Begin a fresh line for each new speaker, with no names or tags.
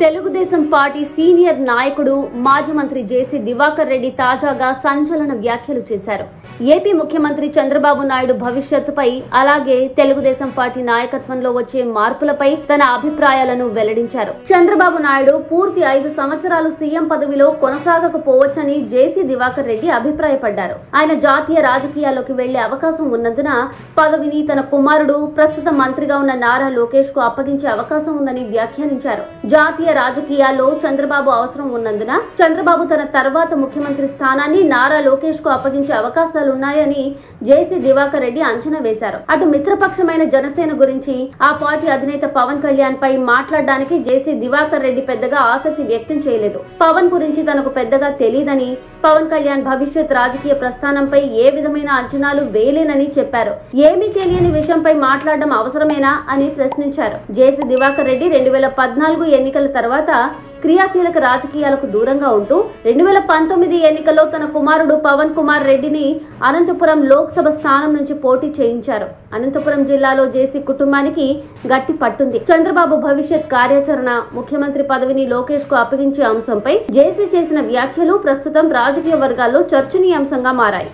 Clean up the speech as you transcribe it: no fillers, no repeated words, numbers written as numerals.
Telugu Desam party senior నాయకుడు మాజీ మంత్రి జేసీ దివాకర్ రెడ్డి తాజాగా సంచలన వ్యాఖ్యలు చేశారు. ఏపీ ముఖ్యమంత్రి చంద్రబాబు నాయుడు భవిష్యత్తుపై, అలాగే తెలుగుదేశం పార్టీ నాయకత్వంలో వచ్చే మార్పులపై తన అభిప్రాయాలను వెల్లడించారు. చంద్రబాబు నాయుడు పూర్తి 5 సంవత్సరాలు సీఎం పదవిలో కొనసాగకపోవచ్చని జేసీ దివాకర్ రెడ్డి అభిప్రాయపడ్డారు. ఆయన జాతీయ రాజకీయాల్లోకి వెళ్లే అవకాశం ఉన్నందున పదవిని తన కుమారుడు, ప్రస్తుత మంత్రిగా ఉన్న నారా లోకేష్ కు అప్పగించే అవకాశం ఉందని వ్యాఖ్యానించారు. జాతీయ రాజకీయాల్లో చంద్రబాబు అవసరం ఉన్నందున చంద్రబాబు తన తర్వాత ముఖ్యమంత్రి స్థానాన్ని నారా లోకేష్ కు అప్పగించే అవకాశాలున్నాయని జేసీ దివాకర్ రెడ్డి అంచనా వేశారు. అటు మిత్రపక్షమైన జనసేన గురించి, ఆ పార్టీ అధినేత పవన్ కళ్యాణ్ పై మాట్లాడడానికి జేసీ దివాకర్ రెడ్డి పెద్దగా ఆసక్తి వ్యక్తం చేయలేదు. పవన్ గురించి తనకు పెద్దగా తెలియదని, పవన్ కళ్యాణ్ భవిష్యత్ రాజకీయ ప్రస్థానంపై ఏ విధమైన అంచనాలు వేయలేనని చెప్పారు. ఏమీ తెలియని విషయంపై మాట్లాడడం అవసరమేనా అని ప్రశ్నించారు. జేసీ దివాకర్ రెడ్డి 2014 ఎన్నికల తర్వాత క్రియాశీలక రాజకీయాలకు దూరంగా ఉంటూ 2019 ఎన్నికల్లో తన కుమారుడు పవన్ కుమార్ రెడ్డిని అనంతపురం లోక్సభ స్థానం నుంచి పోటీ చేయించారు. అనంతపురం జిల్లాలో జేసీ కుటుంబానికి గట్టి పట్టుంది. చంద్రబాబు భవిష్యత్ కార్యాచరణ, ముఖ్యమంత్రి పదవిని లోకేష్ కు అప్పగించే అంశంపై జేసీ చేసిన వ్యాఖ్యలు ప్రస్తుతం రాజకీయ వర్గాల్లో చర్చనీయాంశంగా మారాయి.